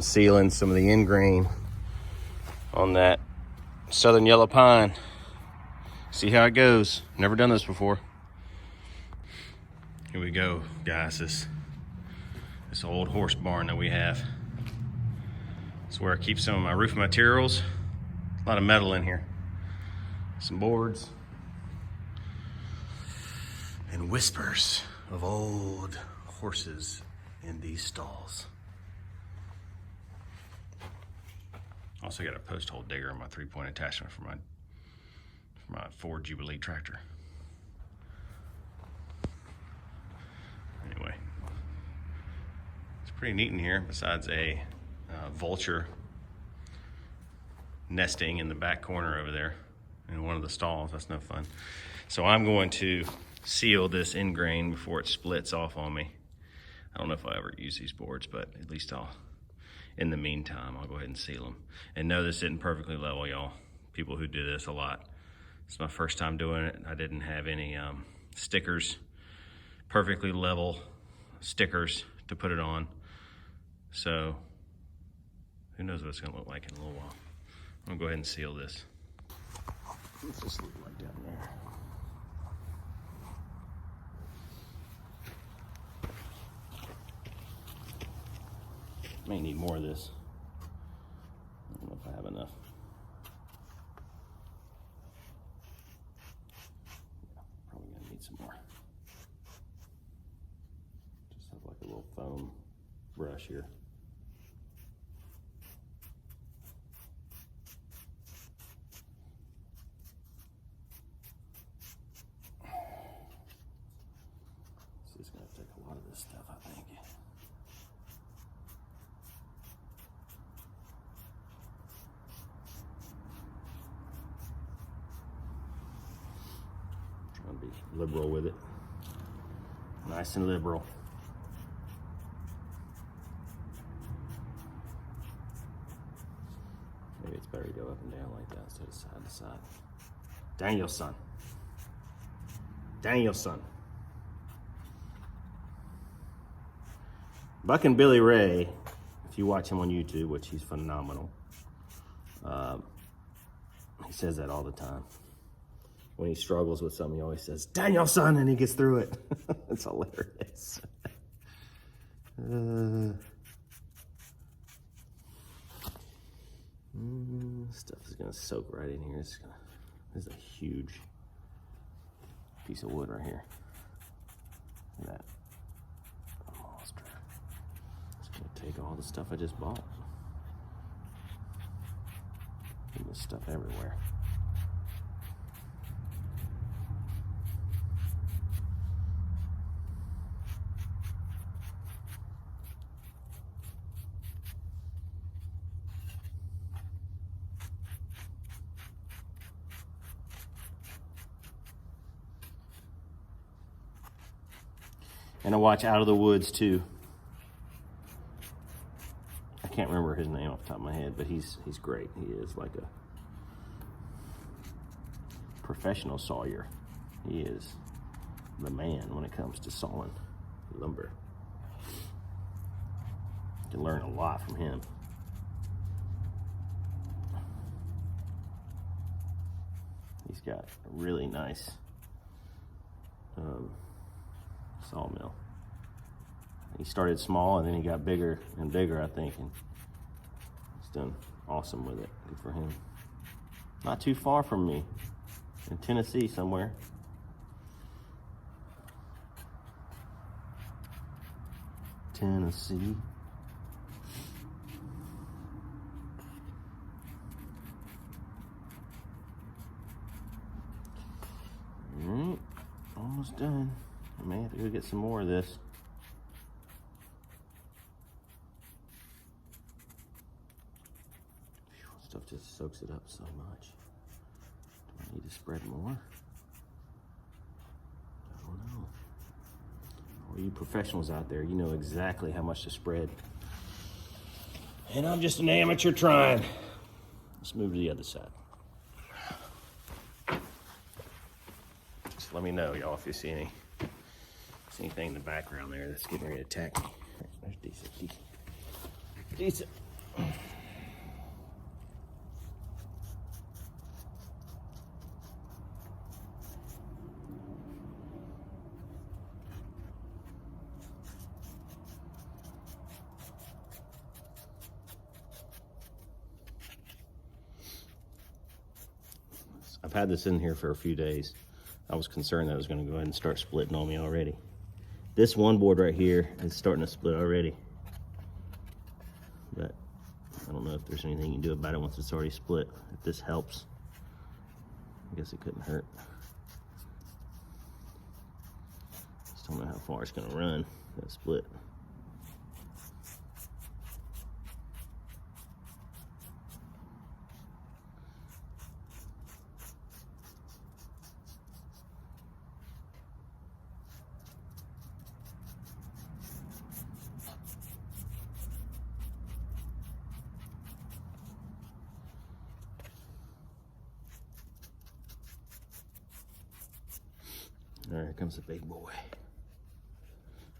sealing some of the end grain on that Southern Yellow Pine. See how it goes. Never done this before. Here we go, guys. This old horse barn that we have. It's where I keep some of my roof materials. A lot of metal in here. Some boards. And whispers of old horses in these stalls. Also got a post hole digger on my 3-point attachment for my Ford Jubilee tractor. Anyway, it's pretty neat in here, besides a vulture nesting in the back corner over there in one of the stalls. That's no fun. So I'm going to seal this end grain before it splits off on me. I don't know if I'll ever use these boards, but at least in the meantime, I'll go ahead and seal them. And no, this isn't perfectly level, y'all. People who do this a lot. It's my first time doing it. I didn't have any stickers, perfectly level stickers to put it on. So who knows what it's gonna look like in a little while. I'm gonna go ahead and seal this. Let's just leave it right down there. May need more of this. I don't know if I have enough. Yeah, probably gonna need some more. Just have like a little foam brush here. This is gonna take a lot of this stuff, I think. Trying to be liberal with it. Nice and liberal. Maybe it's better to go up and down like that instead of side to side. Danielson. Danielson. Buck and Billy Ray, if you watch him on YouTube, which he's phenomenal, he says that all the time. When he struggles with something, he always says, Danielson, and he gets through it. It's hilarious. Stuff is gonna soak right in here. This is a huge piece of wood right here. Look at that. Monster. It's gonna take all the stuff I just bought. And this stuff everywhere. And I watch Out of the Woods too. I can't remember his name off the top of my head, but he's great. He is like a professional sawyer. He is the man when it comes to sawing lumber. You can learn a lot from him. He's got a really nice sawmill. He started small and then he got bigger and bigger, I think, and he's done awesome with it. Good for him. Not too far from me, in Tennessee somewhere. Tennessee. All right, almost done. I may have to go get some more of this. Stuff just soaks it up so much. Do I need to spread more? I don't know. All you professionals out there, you know exactly how much to spread. And I'm just an amateur trying. Let's move to the other side. Just let me know, y'all, if you see anything in the background there that's getting ready to attack me. There's decent. I've had this in here for a few days. I was concerned that it was going to go ahead and start splitting on me already. This one board right here is starting to split already. But I don't know if there's anything you can do about it once it's already split. If this helps, I guess it couldn't hurt. Just don't know how far it's going to run, that split. All right, here comes the big boy.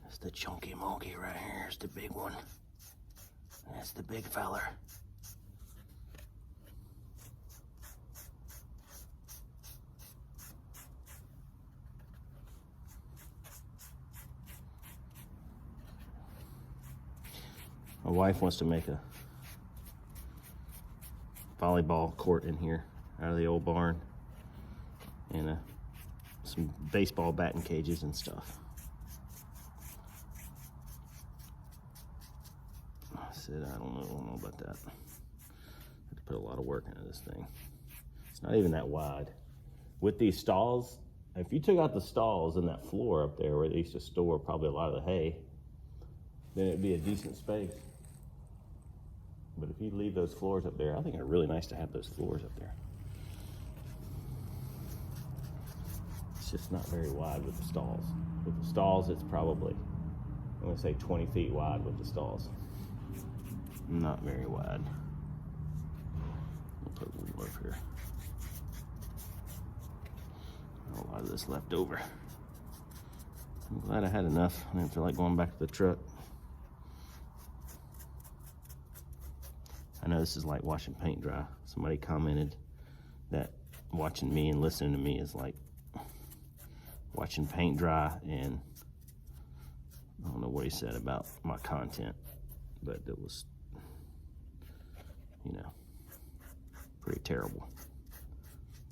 That's the chunky monkey right here. It's the big one. That's the big feller. My wife wants to make a volleyball court in here out of the old barn, and some baseball batting cages and stuff. I said, I don't know about that. I had to put a lot of work into this thing. It's not even that wide. With these stalls, if you took out the stalls and that floor up there where they used to store probably a lot of the hay, then it'd be a decent space. But if you leave those floors up there, I think it's really nice to have those floors up there. It's just not very wide with the stalls. With the stalls, it's probably, I'm gonna say 20 feet wide with the stalls. Not very wide. I'll put a little more up here. A lot of this left over. I'm glad I had enough. I didn't feel like going back to the truck. I know this is like watching paint dry. Somebody commented that watching me and listening to me is like watching paint dry, and I don't know what he said about my content, but it was, you know, pretty terrible.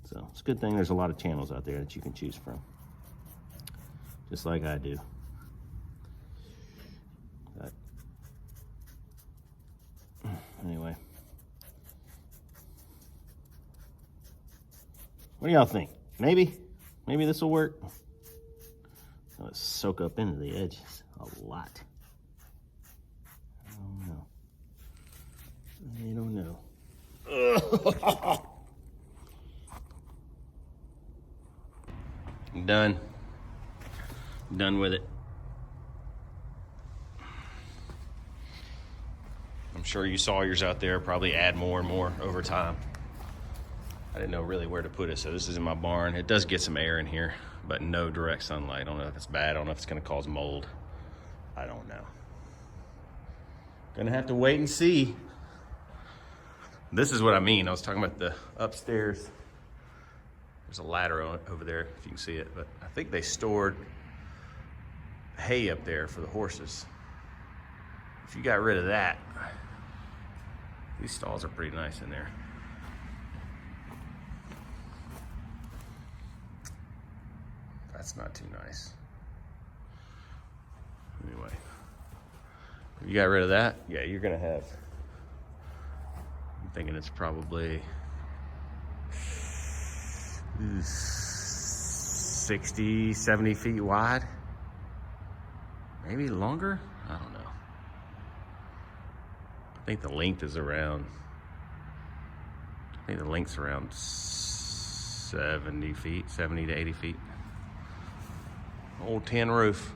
So it's a good thing there's a lot of channels out there that you can choose from, just like I do. But anyway, what do y'all think? Maybe this will work. Let's soak up into the edges a lot. I don't know. I'm done. I'm done with it. I'm sure you sawyers out there probably add more and more over time. I didn't know really where to put it, so this is in my barn. It does get some air in here, but no direct sunlight. I don't know if it's bad. I don't know if it's gonna cause mold. I don't know. Gonna have to wait and see. This is what I mean. I was talking about the upstairs. There's a ladder over there, if you can see it, but I think they stored hay up there for the horses. If you got rid of that, these stalls are pretty nice in there. That's not too nice. Anyway, if you got rid of that, yeah, you're gonna have, I'm thinking it's probably 60, 70 feet wide. Maybe longer? I don't know. I think the length is around, I think the length's around 70 feet, 70 to 80 feet. Old tin roof.